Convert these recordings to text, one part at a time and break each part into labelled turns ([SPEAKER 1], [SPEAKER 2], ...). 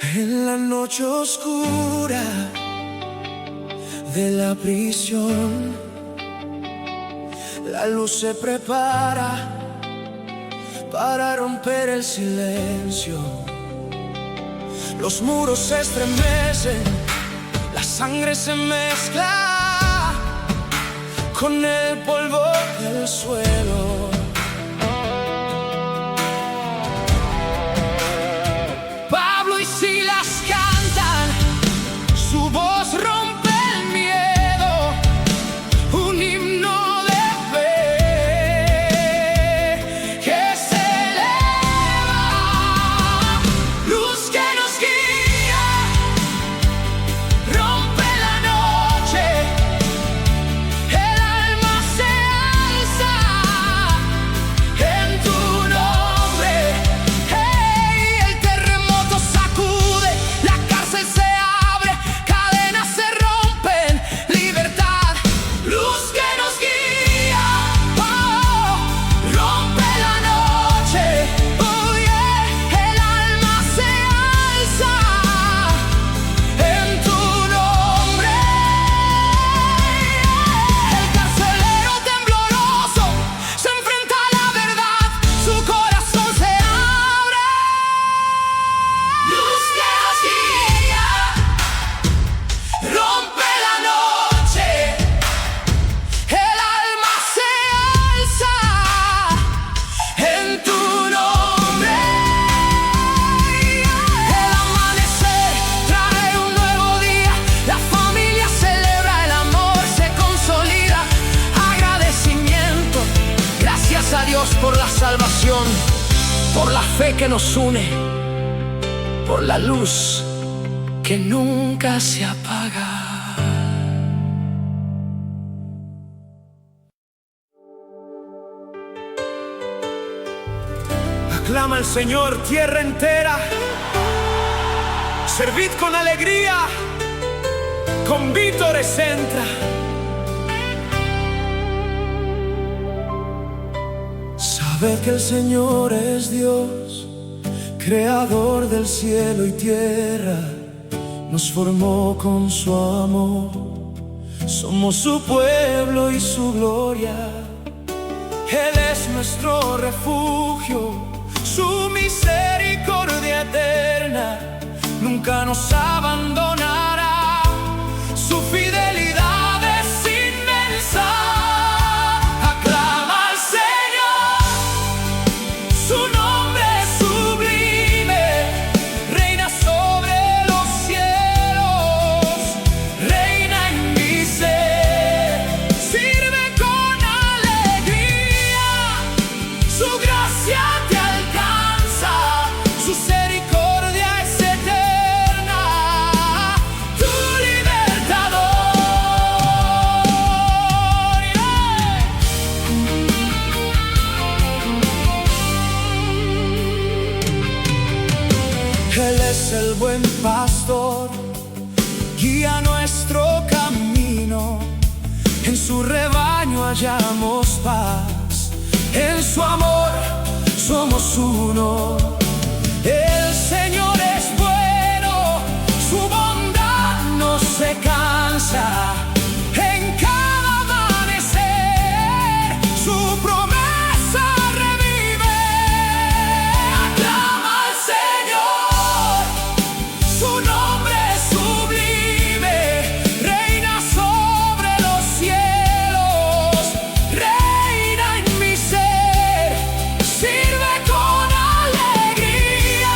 [SPEAKER 1] En la noche oscura de la prisión, la luz se prepara para romper el silencio. Los muros se estremecen, la sangre se mezcla con el polvo del suelo. Pablo y Silas cantan, su voz rompe el miedo, un himno de fe que se eleva, luz que nos guía, rompe la noche, el alma se alza en tu nombre. Hey, el terremoto sacude, la cárcel se abre, cadenas se rompen, libertad, luz que nos guía, oh, rompe la noche, oh yeah, el alma se alza en tu nombre. El carcelero tembloroso se enfrenta a la verdad, su corazón se abre, luz que nos guía, rompe la noche, el alma se alza en tu nombre. El amanecer trae un nuevo día, la familia celebra, el amor se consolida. Agradecimiento, gracias a Dios por la salvación, por la fe que nos une, por la luz que nunca se apaga. Aclama al Señor, tierra entera, servid con alegría, con vítores entra. Sabe que el Señor es Dios, creador del cielo y tierra, nos formó con su amor, somos su pueblo y su gloria. Él es nuestro refugio, su misericordia eterna nunca nos abandonará, su fidelidad es inmensa. Aclama al Señor, su nombre es sublime, reina sobre los cielos, reina en mi ser, sirve con alegría, su gracia te alcanza, su misericordia es eterna, tu libertador. Él es el buen pastor, guía nuestro camino, en su rebaño hallamos paz, en su amor somos uno. El Señor es bueno, su bondad no se cansa, en cada amanecer su promesa revive. Aclama al Señor, su nombre es sublime, reina sobre los cielos, reina en mi ser, sirve con alegría,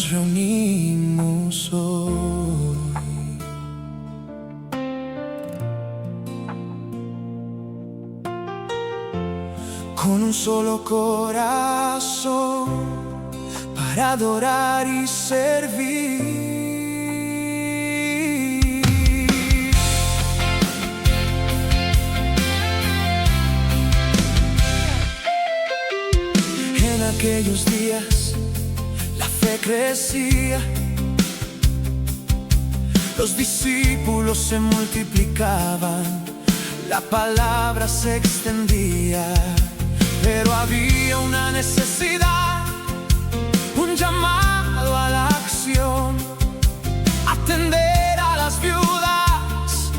[SPEAKER 1] nos reunimos hoy. Con un solo corazón para adorar y servir. En aquellos días la fe crecía, los discípulos se multiplicaban, la palabra se extendía. Pero había una necesidad, un llamado a la acción, atender a las viudas,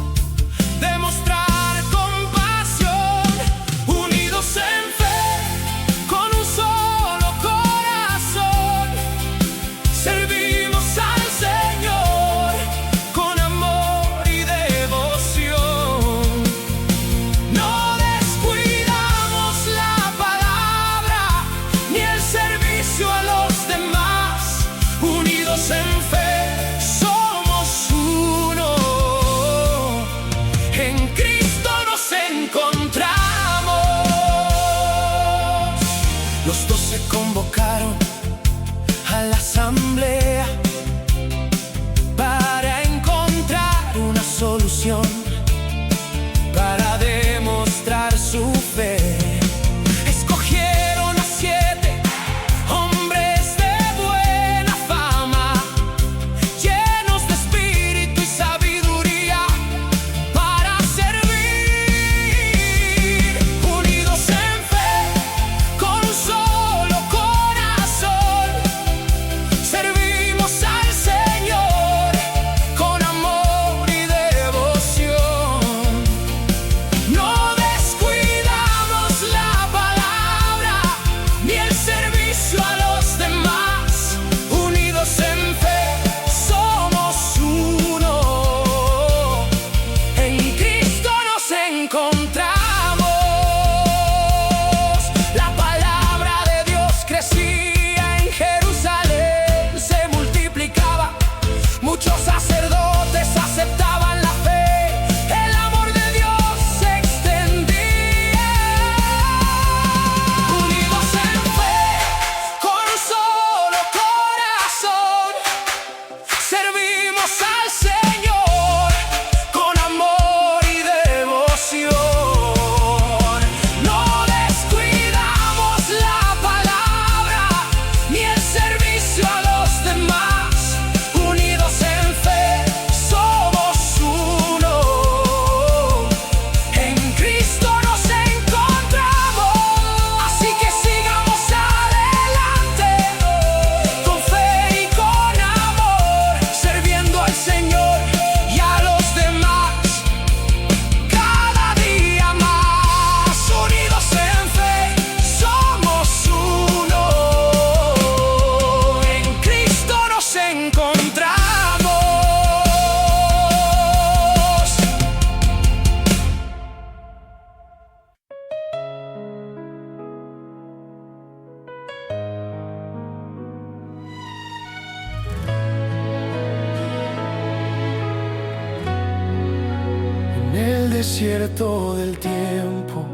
[SPEAKER 1] demostrar compasión, unidos en fe, con un solo corazón, servimos al Señor con amor y devoción. No descuidamos la palabra ni el servicio a los demás, unidos en fe somos uno. En Cristo nos encontramos. Los 12 convocaron a la asamblea para encontrar una solución, para demostrar su fe. Escogieron a 7 hombres de buena fama, llenos de espíritu y sabiduría, para servir, unidos en fe, con un solo corazón, servimos al Señor con amor y devoción. No descuidamos la palabra ni el servicio a los demás, unidos en fe somos uno. En Cristo nos encontramos. La palabra de Dios crecía en Jerusalén, se multiplicaba, muchos sacerdotes aceptaban la fe, el amor de Dios se extendía. Unidos en fe, con un solo corazón, servimos al Señor con amor y devoción. No descuidamos la palabra ni el servicio a los demás, unidos en fe somos uno. En Cristo nos encontramos, así que sigamos adelante, con fe y con amor, sirviendo al Señor y a los demás, cada día más. Unidos en fe somos uno. En Cristo nos encontramos. En el desierto del tiempo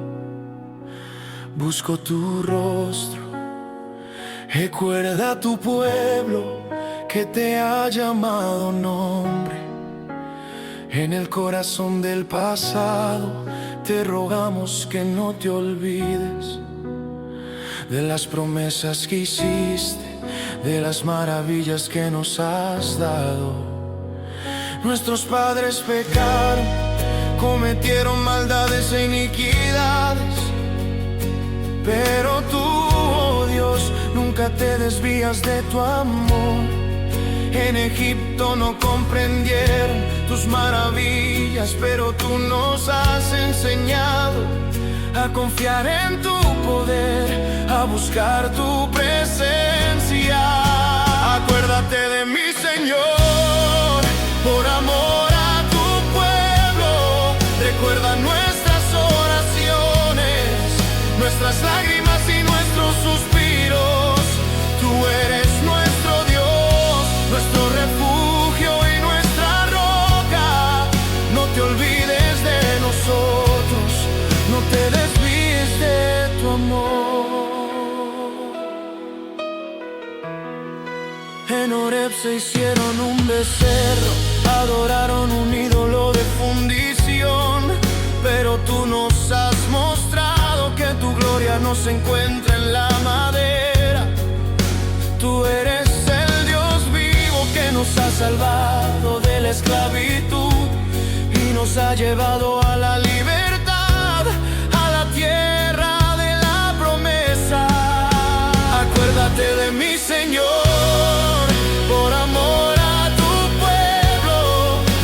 [SPEAKER 1] busco tu rostro. Recuerda a tu pueblo que te ha llamado nombre. En el corazón del pasado te rogamos que no te olvides de las promesas que hiciste, de las maravillas que nos has dado. Nuestros padres pecaron, cometieron maldades e iniquidades, pero tú, oh Dios, nunca te desvías de tu amor. En Egipto no comprendieron tus maravillas, pero tú nos has enseñado a confiar en tu poder, a buscar tu presencia. Acuérdate de mí, Señor, por amor a tu pueblo. Recuerda nuestras oraciones, nuestras lágrimas y nuestros suspiros. Tú eres nuestro Dios. En Horeb se hicieron un becerro, adoraron un ídolo de fundición. Pero tú nos has mostrado que tu gloria no se encuentra en la madera. Tú eres el Dios vivo que nos ha salvado de la esclavitud y nos ha llevado a la libertad, a la tierra de la promesa. Acuérdate de mí, Señor, por amor a tu pueblo.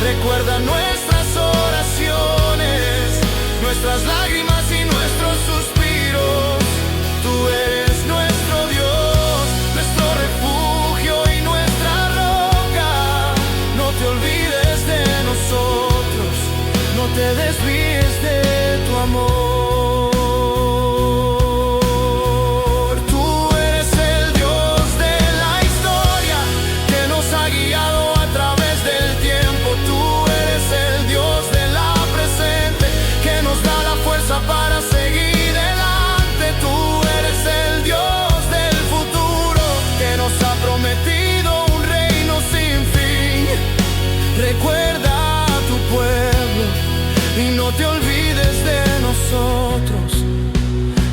[SPEAKER 1] Recuerda nuestras oraciones, nuestras lágrimas y nuestros suspiros. Tú eres nuestro Dios, nuestro refugio y nuestra roca. No te olvides de nosotros, no te desvíes de tu amor. Para seguir adelante, tú eres el Dios del futuro que nos ha prometido un reino sin fin. Recuerda a tu pueblo y no te olvides de nosotros.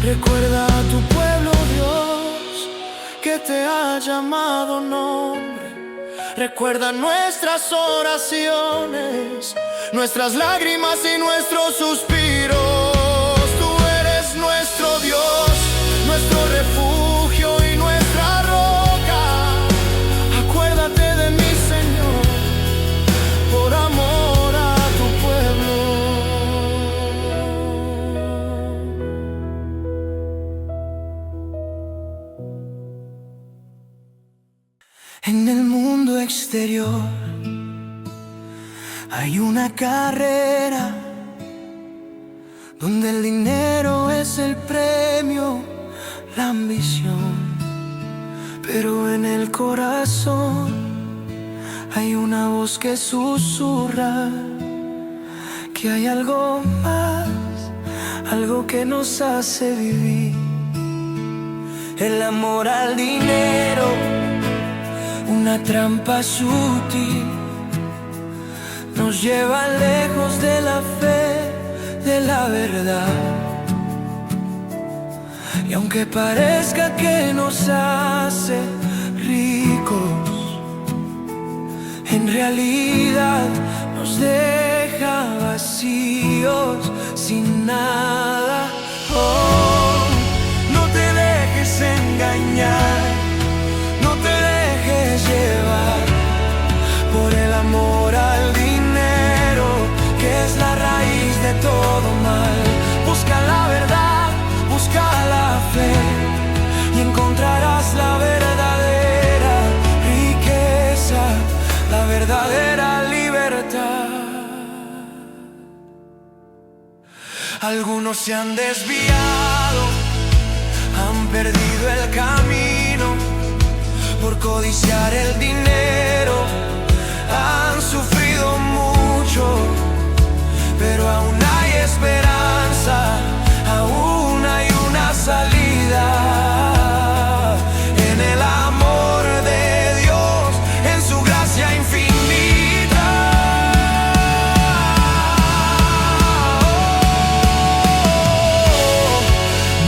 [SPEAKER 1] Recuerda a tu pueblo, Dios, que te ha llamado nombre. Recuerda nuestras oraciones, nuestras lágrimas y nuestros suspiros. Nuestro Dios, nuestro refugio y nuestra roca. Acuérdate de mí, Señor, por amor a tu pueblo. En el mundo exterior hay una carrera donde el dinero es el premio, la ambición. Pero en el corazón hay una voz que susurra que hay algo más, algo que nos hace vivir. El amor al dinero, una trampa sutil, nos lleva lejos de la fe, de la verdad. Y aunque parezca que nos hace ricos, en realidad nos deja vacíos, sin nada. Oh, no te dejes engañar, no te dejes llevar por el amor al dinero, que es la raíz de todo mal. Busca la verdad, busca la fe, y encontrarás la verdadera riqueza, la verdadera libertad. Algunos se han desviado, han perdido el camino por codiciar el dinero, han sufrido mucho, pero aún hay esperanza, aún hay una salida en el amor de Dios, en su gracia infinita.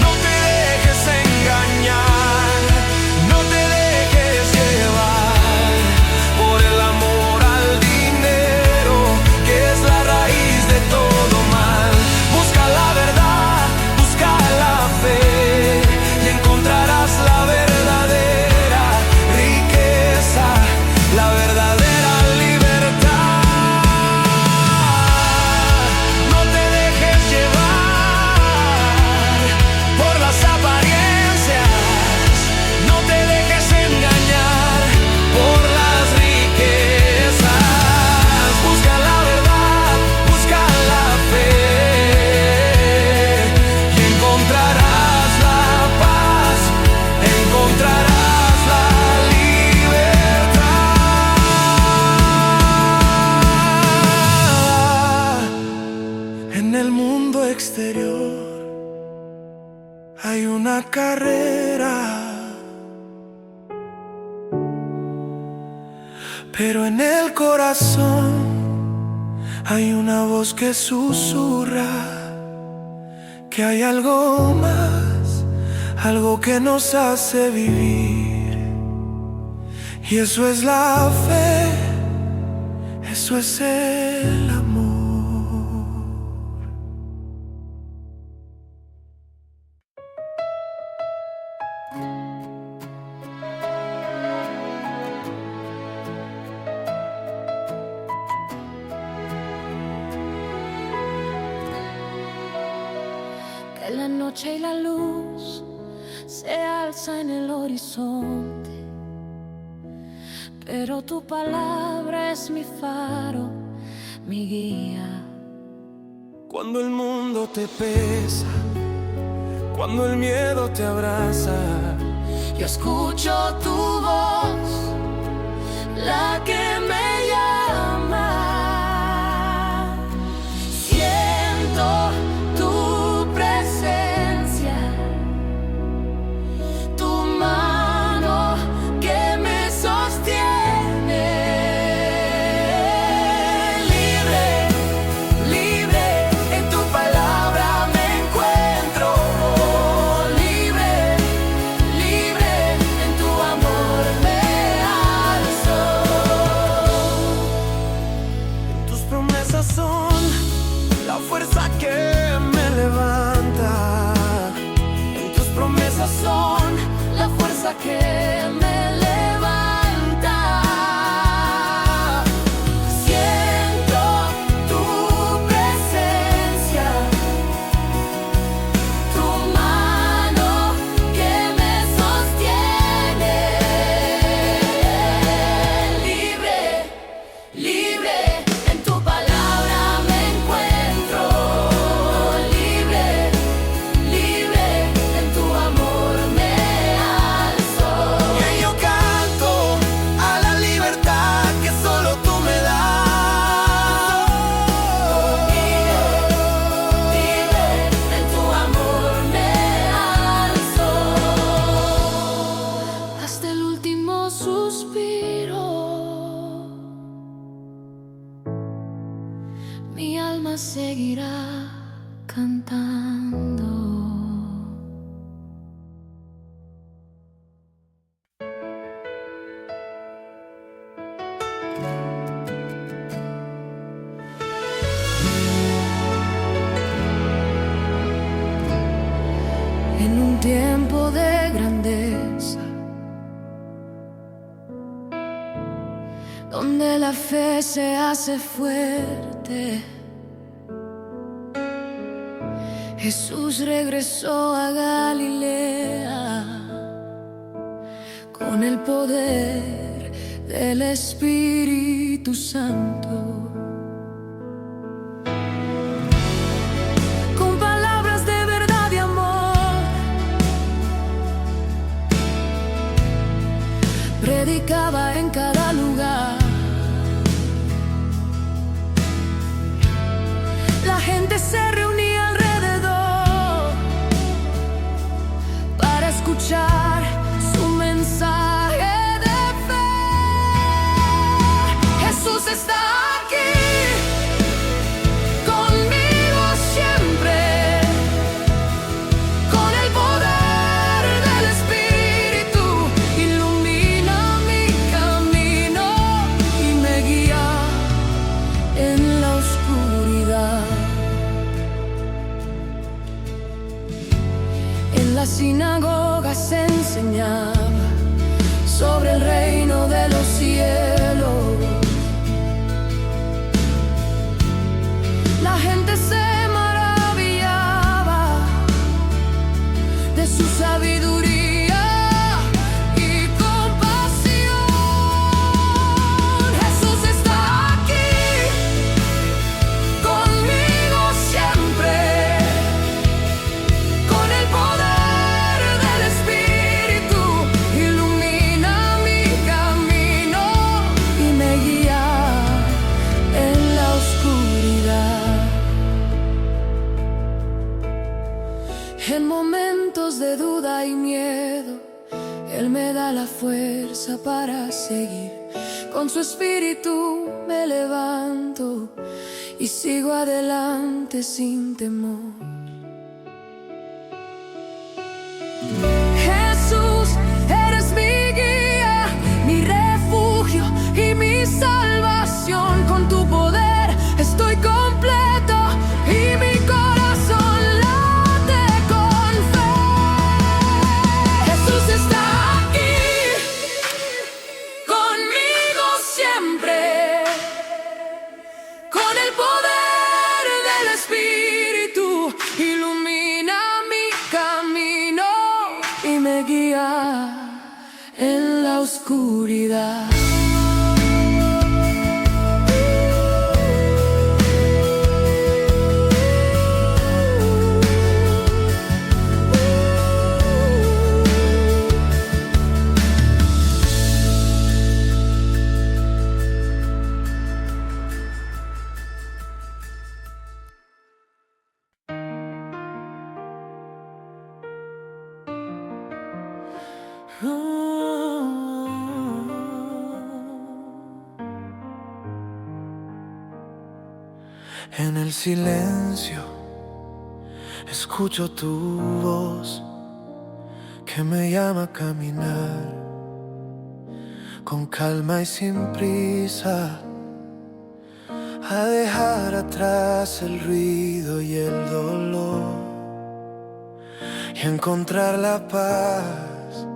[SPEAKER 1] No te dejes engañar, no te dejes llevar pero en el corazón hay una voz que susurra que hay algo más, algo que nos hace vivir. Y eso es la fe, eso es el amor.
[SPEAKER 2] Que la noche y la luz se alza en el horizonte, pero tu palabra es mi faro, mi guía.
[SPEAKER 1] Cuando el mundo te pesa, cuando el miedo te abraza,
[SPEAKER 2] Yo escucho tu voz, la que me llama. Siento tu presencia, tu mano que me sostiene. Libre, libre, en tu palabra me encuentro. Libre, libre, en tu amor me alzo.
[SPEAKER 1] tus promesas son la fuerza que me levanta.
[SPEAKER 2] En tus promesas son la fuerza que me levanta. Siento tu presencia, tu mano que me sostiene. Libre, libre, en tu palabra me encuentro. Libre, libre, en tu amor me alzo.
[SPEAKER 1] Y yo canto a la libertad que solo tú me das.
[SPEAKER 2] Libre, en tu amor me alzo. Hasta el último suspiro, mi alma seguirá cantando. En un tiempo de grandeza, donde la fe se hace fuerte, Jesús regresó a Galilea con el poder del Espíritu Santo. Con palabras de verdad y amor, predicaba en cada lugar. La gente se reunía alrededor para escuchar su mensaje de fe. Jesús está aquí, conmigo siempre, con el poder del Espíritu, ilumina mi camino y me guía en la oscuridad. En la sinagoga se enseñaba sobre el reino de los cielos. La gente se maravillaba de su sabiduría y compasión. Jesús está aquí, conmigo siempre, con el poder del Espíritu, ilumina mi camino y me guía en la oscuridad. En momentos de duda y miedo, Él me da la fuerza para seguir. con su espíritu me levanto y sigo adelante sin temor. Jesús, eres mi guía, mi refugio y mi salvación. Con tu poder estoy completo y mi corazón late con fe. Jesús está aquí, conmigo siempre. Con el poder del Espíritu ilumina mi camino y me guía en la oscuridad.
[SPEAKER 3] En el silencio escucho tu voz que me llama a caminar con calma y sin prisa, a dejar atrás el ruido y el dolor y encontrar la paz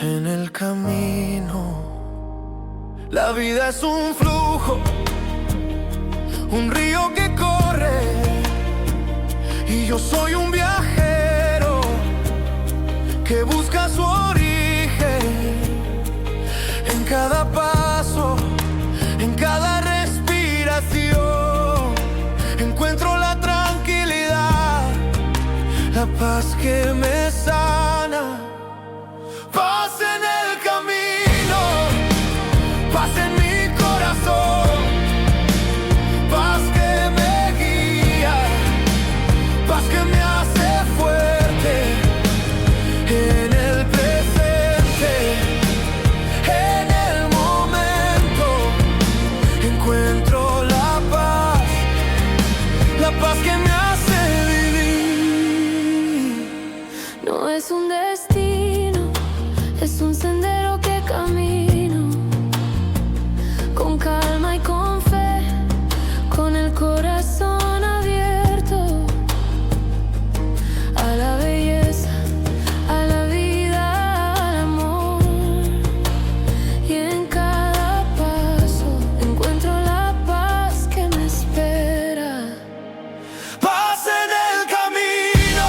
[SPEAKER 3] en el camino. La vida es un flujo, un río que corre, y yo soy un viajero que busca su origen. En cada paso, en cada respiración, encuentro la tranquilidad, la paz que me sana. Paz en el camino, paz en mi corazón, paz que me guía, paz que me hace fuerte en el presente, en el momento encuentro la paz que me hace vivir.
[SPEAKER 2] No es un destino, es un sendero que camino con calma y con fe, con el corazón abierto a la belleza, a la vida, al amor. Y en cada paso encuentro la paz que me espera.
[SPEAKER 3] Paz en el camino,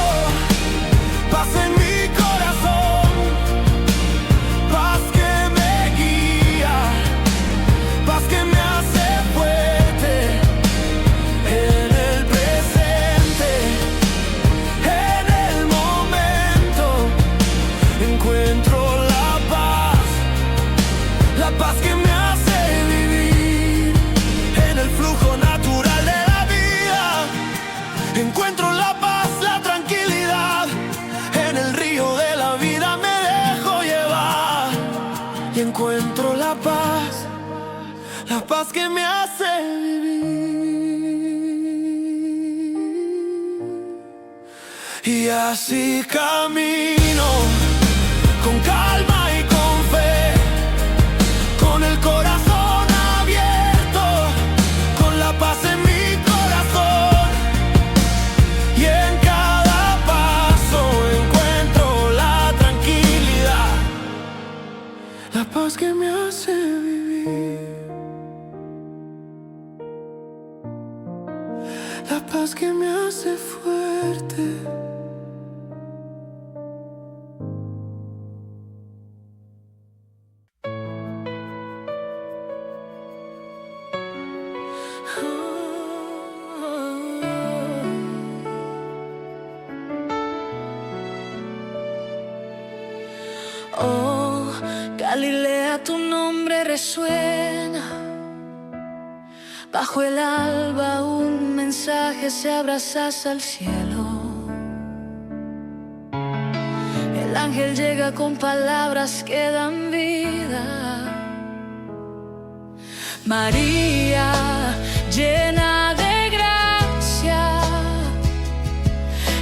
[SPEAKER 3] paz en mi corazón, paz que me guía, paz que me hace fuerte en el presente, en el momento encuentro la paz que me hace vivir. En el flujo natural de la vida encuentro la paz, la tranquilidad. En el río de la vida me dejo llevar y encuentro la paz que me hace vivir. Y así camino con calma y con fe, con el corazón abierto, con la paz en mi corazón. Y en cada paso encuentro la tranquilidad, la paz que me hace vivir, la paz que me hace fuerte.
[SPEAKER 2] Oh, Galilea, tu nombre resuena. Bajo el alba un mensaje se abrazas al cielo. El ángel llega con palabras que dan vida. María, llena de gracia,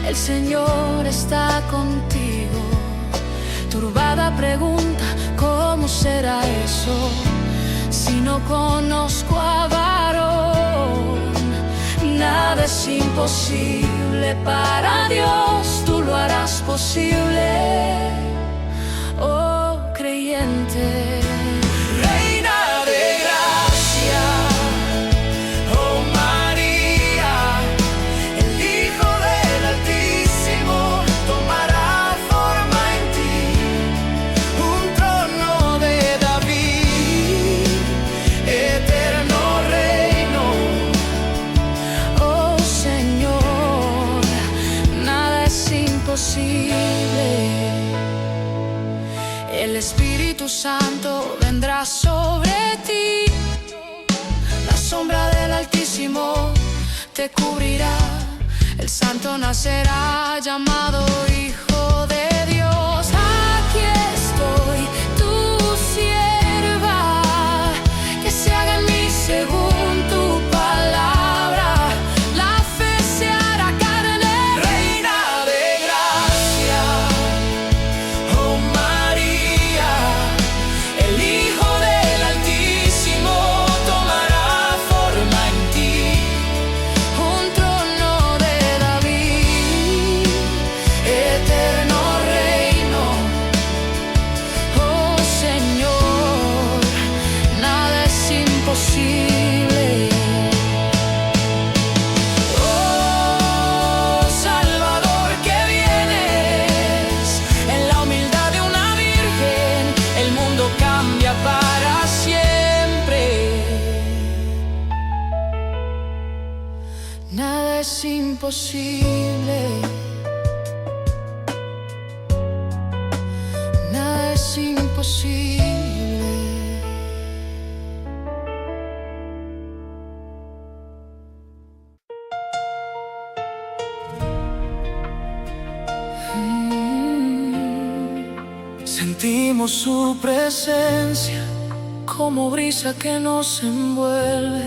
[SPEAKER 2] el Señor está contigo. Turbada pregunta, ¿cómo será eso? Si no conozco a varón. Nada es imposible para Dios, tú lo harás posible, oh creyente. El Espíritu Santo vendrá sobre ti, la sombra del Altísimo te cubrirá, el Santo nacerá llamado Hijo de Dios. Aquí estoy, tu sierva, que se haga en mí según tu palabra. La fe se hará carne.
[SPEAKER 3] Reina de gracia, oh María, el Hijo del Altísimo tomará forma en ti.
[SPEAKER 2] Un trono de David, eterno reino, oh Señor, nada es imposible.
[SPEAKER 3] Oh Salvador, que vienes en la humildad de una virgen, el mundo cambia para siempre.
[SPEAKER 2] Nada es imposible. Nada es imposible.
[SPEAKER 3] Sentimos su presencia
[SPEAKER 2] Como brisa que nos envuelve,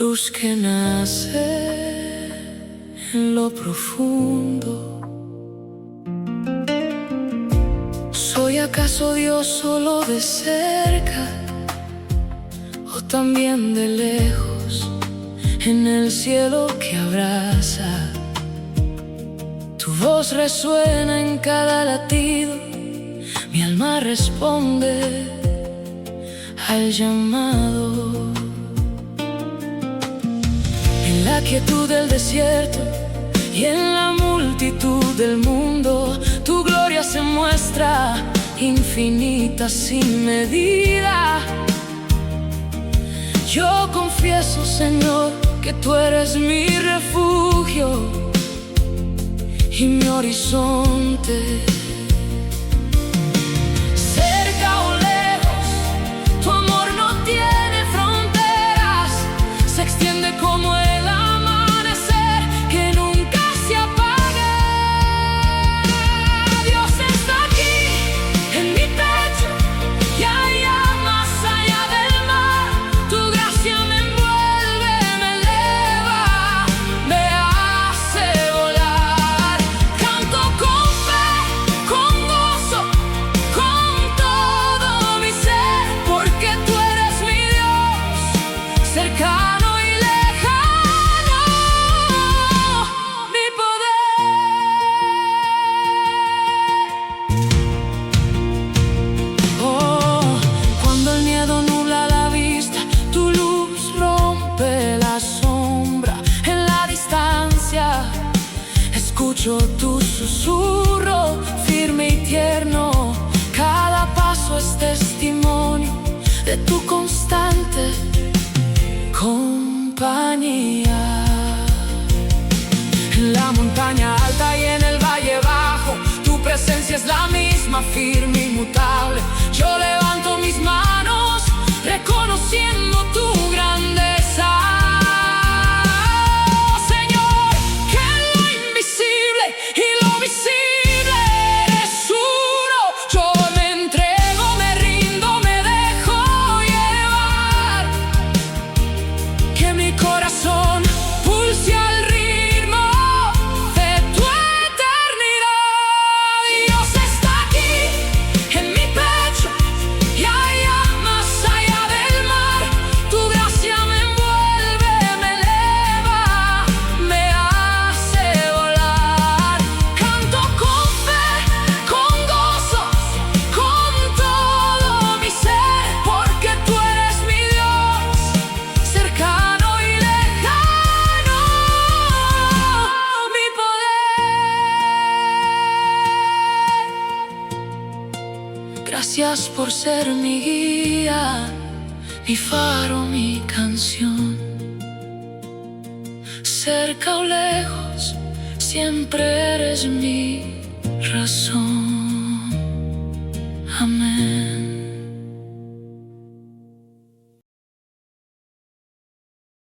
[SPEAKER 2] luz que nace en lo profundo. ¿Soy acaso Dios solo de cerca o también de lejos, en el cielo que abraza? Tu voz resuena en cada latido, mi alma responde al llamado. En la quietud del desierto y en la multitud del mundo, tu gloria se muestra infinita sin medida. Yo confieso, Señor, que tú eres mi refugio y mi horizonte. Cerca o lejos, tu amor no tiene fronteras, se extiende como el amanecer que nunca se apaga. Dios está aquí en mi pecho y allá más allá del mar. Tu gracia me envuelve, me eleva, me hace volar. Canto con fe, con gozo, con todo mi ser, porque tú eres mi Dios, cercano y lejano, mi poder. Oh, cuando el miedo nubla la vista, tu luz rompe la sombra. En la distancia escucho tu susurro firme y tierno. Cada paso es testimonio de tu constante compañía. En la montaña alta y en el valle bajo, tu presencia es la misma, firme, inmutable. Yo levanto mis manos reconociendo tu grandeza. Oh, Señor, que en lo invisible y lo visible eres uno. Yo me entrego, me rindo, me dejo llevar. Gracias por ser mi guía, mi faro, mi canción. Cerca o lejos, siempre eres mi razón. Amén.